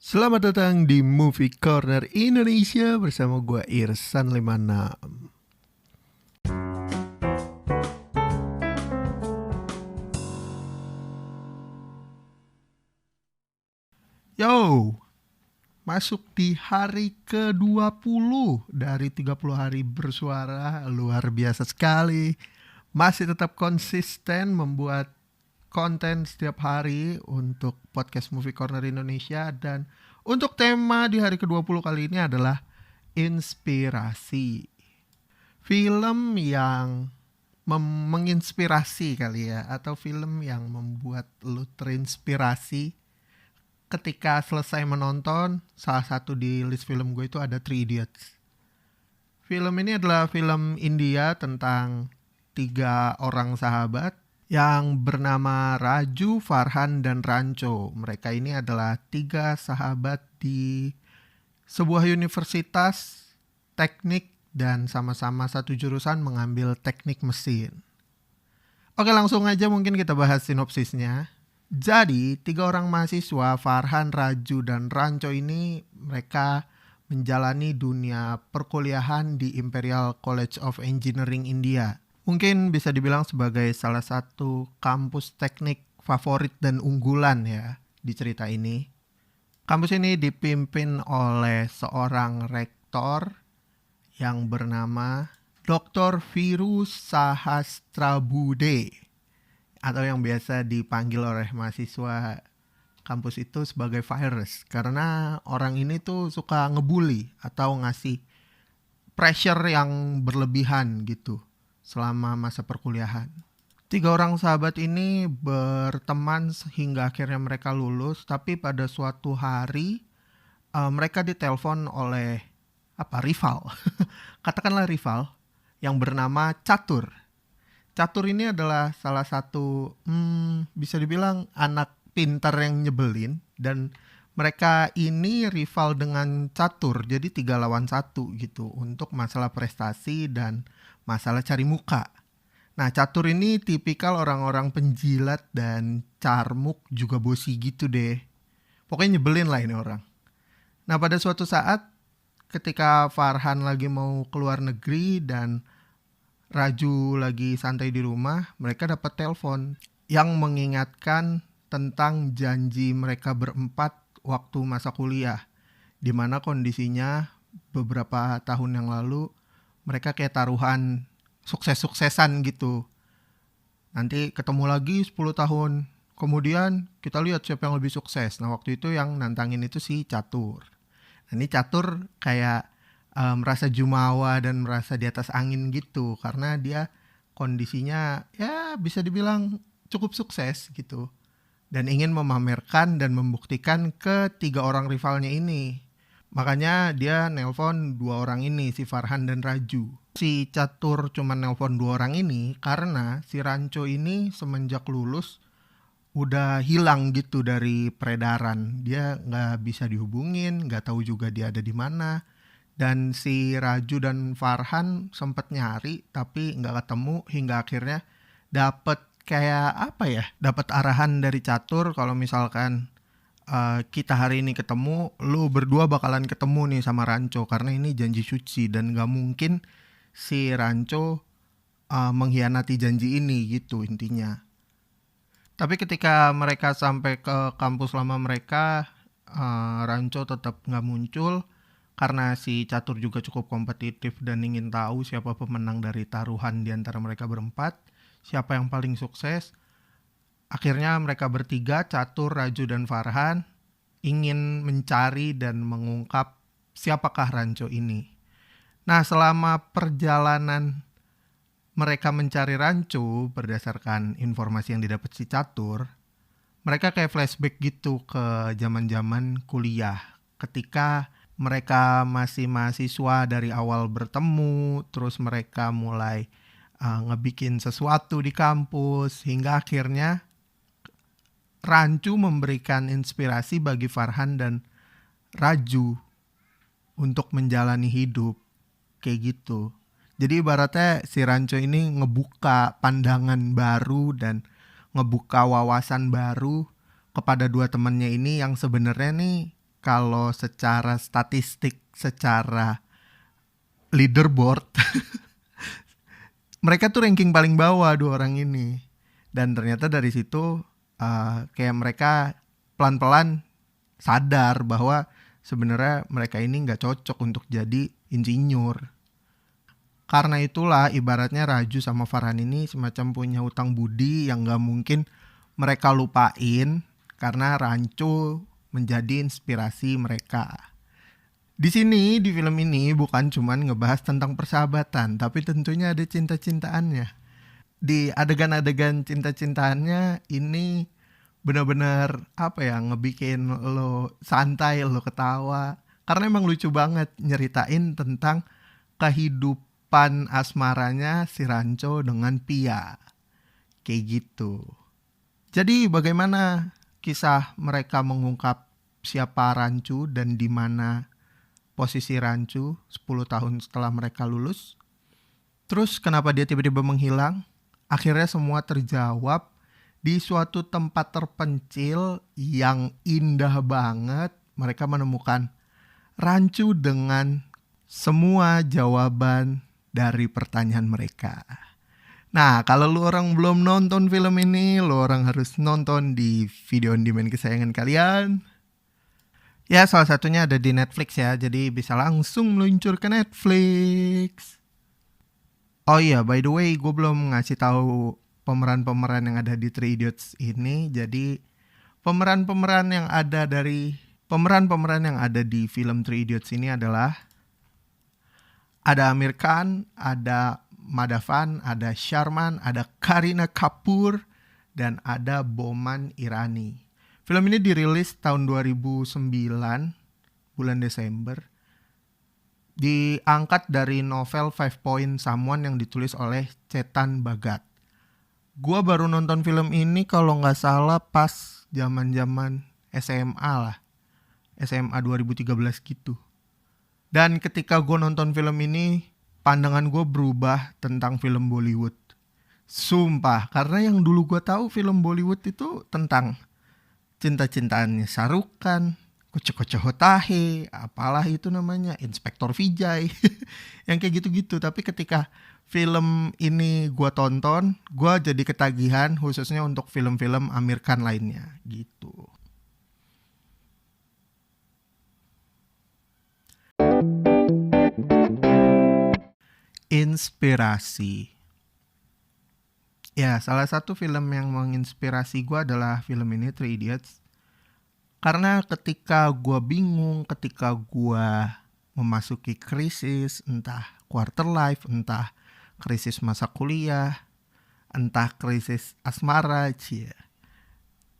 Selamat datang di Movie Corner Indonesia bersama gue Irsan 56. Yo, masuk di hari ke-20 dari 30 hari bersuara. Luar biasa sekali. Masih tetap konsisten membuat konten setiap hari untuk podcast Movie Corner Indonesia. Dan untuk tema di hari ke-20 kali ini adalah inspirasi. Film yang menginspirasi kali ya, atau film yang membuat lu terinspirasi ketika selesai menonton. Salah satu di list film gue itu ada Three Idiots. Film ini adalah film India tentang 3 orang sahabat yang bernama Raju, Farhan, dan Rancho. Mereka ini adalah 3 sahabat di sebuah universitas teknik dan sama-sama satu jurusan mengambil teknik mesin. Oke, langsung aja mungkin kita bahas sinopsisnya. Jadi, 3 orang mahasiswa, Farhan, Raju, dan Rancho ini, mereka menjalani dunia perkuliahan di Imperial College of Engineering India. Mungkin bisa dibilang sebagai salah satu kampus teknik favorit dan unggulan ya di cerita ini. Kampus ini dipimpin oleh seorang rektor yang bernama Dr. Viru Sahastrabuddhe, atau yang biasa dipanggil oleh mahasiswa kampus itu sebagai virus, karena orang ini tuh suka ngebully atau ngasih pressure yang berlebihan gitu selama masa perkuliahan. 3 orang sahabat ini berteman hingga akhirnya mereka lulus, tapi pada suatu hari mereka ditelepon oleh rival. Katakanlah rival yang bernama Catur. Catur ini adalah salah satu bisa dibilang anak pintar yang nyebelin, dan mereka ini rival dengan Catur, jadi 3 lawan 1 gitu untuk masalah prestasi dan masalah cari muka. Nah, Catur ini tipikal orang-orang penjilat dan carmuk, juga bosi gitu deh. Pokoknya nyebelin lah ini orang. Nah, pada suatu saat ketika Farhan lagi mau keluar negeri dan Raju lagi santai di rumah, mereka dapat telepon yang mengingatkan tentang janji mereka berempat waktu masa kuliah, di mana kondisinya beberapa tahun yang lalu mereka kayak taruhan sukses-suksesan gitu. Nanti ketemu lagi 10 tahun kemudian, kita lihat siapa yang lebih sukses. Nah, waktu itu yang nantangin itu si Catur. Nah, ini Catur kayak merasa jumawa dan merasa di atas angin gitu, karena dia kondisinya ya bisa dibilang cukup sukses gitu, dan ingin memamerkan dan membuktikan ke 3 orang rivalnya ini. Makanya dia nelpon 2 orang ini, si Farhan dan Raju. Si Catur cuma nelpon 2 orang ini karena si Rancho ini semenjak lulus udah hilang gitu dari peredaran. Dia nggak bisa dihubungin, nggak tahu juga dia ada di mana. Dan si Raju dan Farhan sempet nyari tapi nggak ketemu, hingga akhirnya dapat dapat arahan dari Catur kalau misalkan kita hari ini ketemu, lu berdua bakalan ketemu nih sama Rancho, karena ini janji suci dan nggak mungkin si Rancho mengkhianati janji ini gitu intinya. Tapi ketika mereka sampai ke kampus lama mereka, Rancho tetap nggak muncul. Karena si Catur juga cukup kompetitif dan ingin tahu siapa pemenang dari taruhan di antara mereka berempat, siapa yang paling sukses. Akhirnya mereka bertiga, Catur, Raju, dan Farhan, ingin mencari dan mengungkap siapakah Rancho ini. Nah, selama perjalanan mereka mencari Rancho berdasarkan informasi yang didapat si Catur, mereka kayak flashback gitu ke zaman-zaman kuliah, ketika mereka masih mahasiswa dari awal bertemu, terus mereka mulai ngebikin sesuatu di kampus, hingga akhirnya Rancu memberikan inspirasi bagi Farhan dan Raju untuk menjalani hidup kayak gitu. Jadi ibaratnya si Rancu ini ngebuka pandangan baru dan ngebuka wawasan baru kepada 2 temannya ini yang sebenarnya nih kalau secara statistik, secara leaderboard, mereka tuh ranking paling bawah dua orang ini. Dan ternyata dari situ kayak mereka pelan-pelan sadar bahwa sebenarnya mereka ini nggak cocok untuk jadi insinyur. Karena itulah ibaratnya Raju sama Farhan ini semacam punya utang budi yang nggak mungkin mereka lupain karena Rancu menjadi inspirasi mereka. Di sini di film ini bukan cuman ngebahas tentang persahabatan, tapi tentunya ada cinta-cintaannya. Di adegan-adegan cinta-cintaannya ini benar-benar ngebikin lo santai, lo ketawa. Karena emang lucu banget nyeritain tentang kehidupan asmaranya si Ranco dengan Pia. Kayak gitu. Jadi bagaimana kisah mereka mengungkap siapa Rancu dan di mana posisi Rancu 10 tahun setelah mereka lulus? Terus kenapa dia tiba-tiba menghilang? Akhirnya semua terjawab di suatu tempat terpencil yang indah banget. Mereka menemukan Rancu dengan semua jawaban dari pertanyaan mereka. Nah, kalau lu orang belum nonton film ini, lu orang harus nonton di video on demand kesayangan kalian. Ya, salah satunya ada di Netflix ya, jadi bisa langsung meluncur ke Netflix. Oh iya, by the way, gue belum ngasih tahu pemeran-pemeran yang ada di Three Idiots ini. Jadi pemeran-pemeran yang ada di film Three Idiots ini adalah ada Amir Khan, ada Madhavan, ada Sharman, ada Kareena Kapoor, dan ada Boman Irani. Film ini dirilis tahun 2009, bulan Desember. Diangkat dari novel Five Point Someone yang ditulis oleh Chetan Bhagat. Gua baru nonton film ini kalau nggak salah pas zaman-zaman SMA lah. SMA 2013 gitu. Dan ketika gue nonton film ini, pandangan gue berubah tentang film Bollywood. Sumpah, karena yang dulu gue tahu film Bollywood itu tentang cinta-cintaannya Sarukan, Koce-Koce Hotahe, apalah itu namanya, Inspektor Vijay, yang kayak gitu-gitu. Tapi ketika film ini gue tonton, gue jadi ketagihan khususnya untuk film-film Amir Khan lainnya gitu. Inspirasi. Ya, salah satu film yang menginspirasi gue adalah film ini, Three Idiots. Karena ketika gue bingung, ketika gue memasuki krisis, entah quarter life, entah krisis masa kuliah, entah krisis asmara,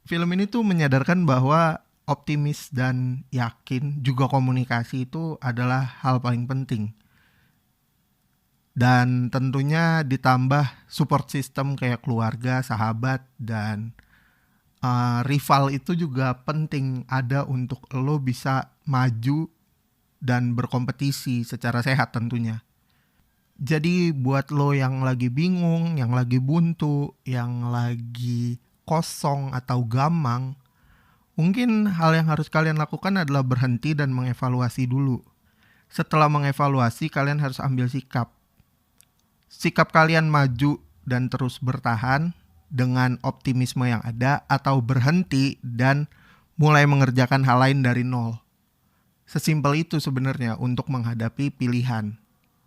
film ini tuh menyadarkan bahwa optimis dan yakin juga komunikasi itu adalah hal paling penting. Dan tentunya ditambah support system kayak keluarga, sahabat, dan rival itu juga penting ada untuk lo bisa maju dan berkompetisi secara sehat tentunya. Jadi buat lo yang lagi bingung, yang lagi buntu, yang lagi kosong atau gamang, mungkin hal yang harus kalian lakukan adalah berhenti dan mengevaluasi dulu. Setelah mengevaluasi, kalian harus ambil sikap. Sikap kalian maju dan terus bertahan dengan optimisme yang ada, atau berhenti dan mulai mengerjakan hal lain dari nol. Sesimpel itu sebenarnya untuk menghadapi pilihan.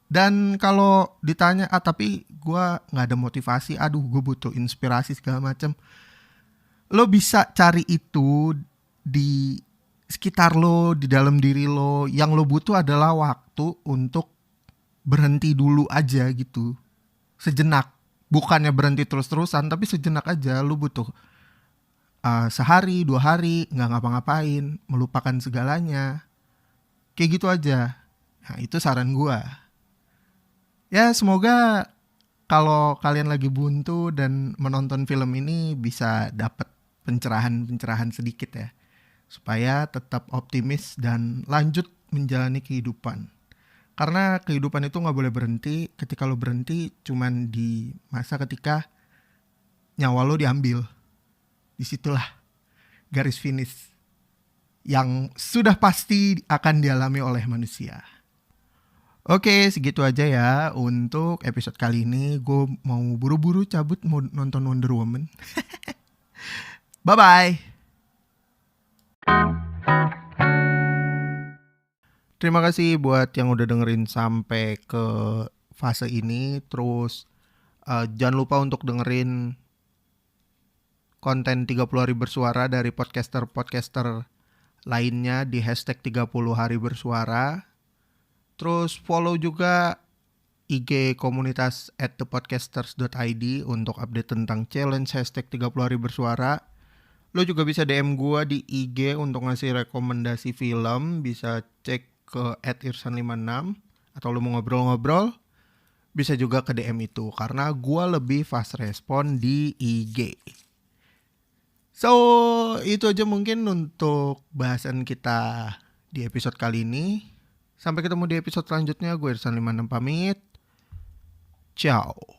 Dan kalau ditanya, tapi gue gak ada motivasi, gue butuh inspirasi segala macam. Lo bisa cari itu di sekitar lo, di dalam diri lo. Yang lo butuh adalah waktu untuk berhenti dulu aja gitu, sejenak. Bukannya berhenti terus-terusan, tapi sejenak aja. Lu butuh sehari, 2 hari gak ngapa-ngapain, melupakan segalanya, kayak gitu aja. Nah, itu saran gua. Ya, semoga kalau kalian lagi buntu dan menonton film ini bisa dapat pencerahan-pencerahan sedikit ya, supaya tetap optimis dan lanjut menjalani kehidupan. Karena kehidupan itu gak boleh berhenti. Ketika lo berhenti cuman di masa ketika nyawa lo diambil. Disitulah garis finish. yang sudah pasti akan dialami oleh manusia. Oke, segitu aja ya untuk episode kali ini. Gue mau buru-buru cabut mau nonton Wonder Woman. Bye-bye. Terima kasih buat yang udah dengerin sampai ke fase ini. Terus jangan lupa untuk dengerin konten 30 hari bersuara dari podcaster-podcaster lainnya di hashtag 30 hari bersuara. Terus follow juga IG komunitas @thepodcasters.id untuk update tentang challenge hashtag 30 hari bersuara. Lo juga bisa DM gue di IG untuk ngasih rekomendasi film. Bisa cek ke @irsan56. Atau lo mau ngobrol-ngobrol, bisa juga ke DM itu. Karena gue lebih fast respon di IG. So, itu aja mungkin untuk bahasan kita di episode kali ini. Sampai ketemu di episode selanjutnya. Gue Irsan56 pamit. Ciao.